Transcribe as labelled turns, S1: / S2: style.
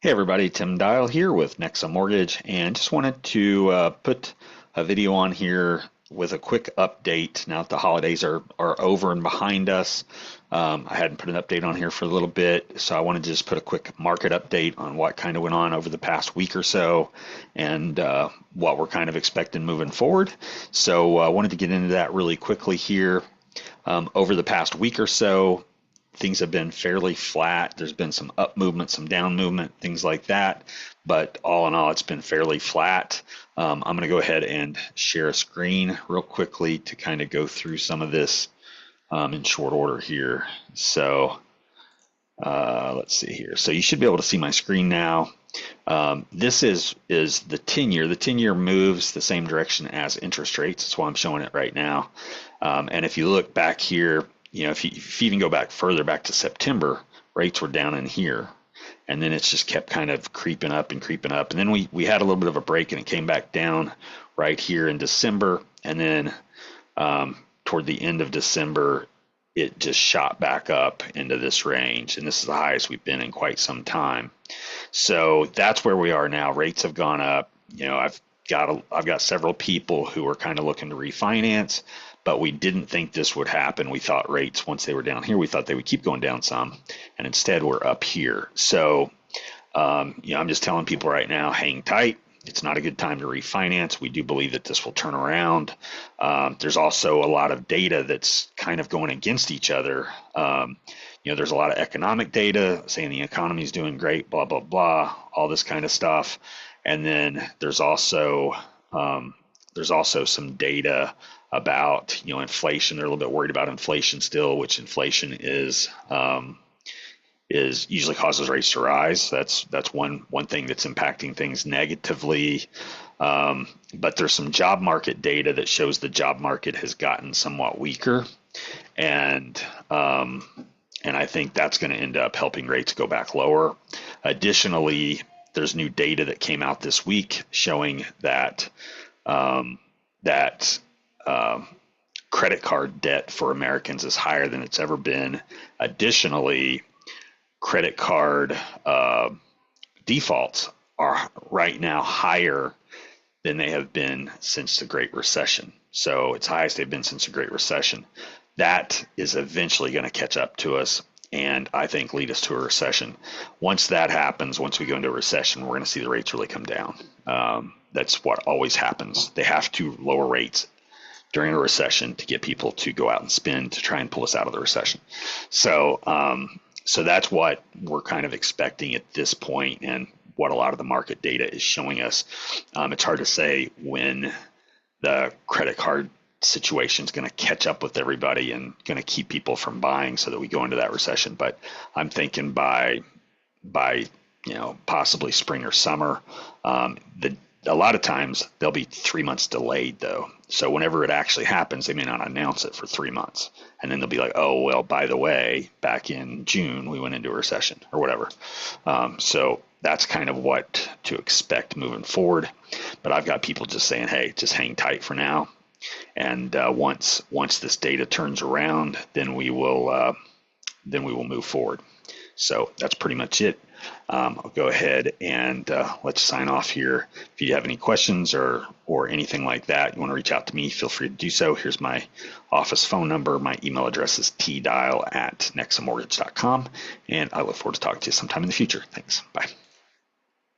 S1: Hey everybody, Tim Dial here with Nexa Mortgage, and just wanted to put a video on here with a quick update now that the holidays are over and behind us. I hadn't put an update on here for a little bit, so I wanted to just put a quick market update on what kind of went on over the past week or so and what we're kind of expecting moving forward. So I wanted to get into that really quickly here. Over the past week or so, things have been fairly flat. There's been some up movement, some down movement, things like that. But all in all, it's been fairly flat. I'm going to go ahead and share a screen real quickly to kind of go through some of this in short order here. So let's see here. So you should be able to see my screen now. This is the 10-year. The 10-year moves the same direction as interest rates. That's why I'm showing it right now. And if you look back here, if you even go back further back to September, rates were down in here. And then it's just kept kind of creeping up and creeping up. And then we had a little bit of a break and it came back down right here in December. And then toward the end of December, it just shot back up into this range. And this is the highest we've been in quite some time. So that's where we are now. Rates have gone up. I've got several people who are kind of looking to refinance, but we didn't think this would happen. We thought rates, once they were down here, we thought they would keep going down some, and instead we're up here. So, I'm just telling people right now, hang tight. It's not a good time to refinance. We do believe that this will turn around. There's also a lot of data that's kind of going against each other. There's a lot of economic data saying the economy is doing great, blah, blah, blah, all this kind of stuff. And then there's also some data about inflation. They're a little bit worried about inflation still, which inflation is usually causes rates to rise. That's one thing that's impacting things negatively. But there's some job market data that shows the job market has gotten somewhat weaker, and I think that's going to end up helping rates go back lower. Additionally, there's new data that came out this week showing that credit card debt for Americans is higher than it's ever been. Additionally, credit card defaults are right now higher than they have been since the Great Recession. So it's highest they've been since the Great Recession. That is eventually going to catch up to us and I think lead us to a recession. Once that happens, once we go into a recession, we're going to see the rates really come down. That's what always happens. They have to lower rates during a recession to get people to go out and spend to try and pull us out of the recession. So that's what we're kind of expecting at this point and what a lot of the market data is showing us. It's hard to say when the credit card situation is going to catch up with everybody and going to keep people from buying so that we go into that recession. But I'm thinking by possibly spring or summer. A lot of times they'll be 3 months delayed though. So whenever it actually happens, they may not announce it for 3 months. And then they'll be like, oh, well, by the way, back in June, we went into a recession or whatever. So that's kind of what to expect moving forward. But I've got people just saying, hey, just hang tight for now. And once this data turns around, then we will move forward. So that's pretty much it. I'll go ahead and let's sign off here. If you have any questions or anything like that, you want to reach out to me, feel free to do so. Here's my office phone number. My email address is tdial@nexamortgage.com, and I look forward to talking to you sometime in the future. Thanks. Bye.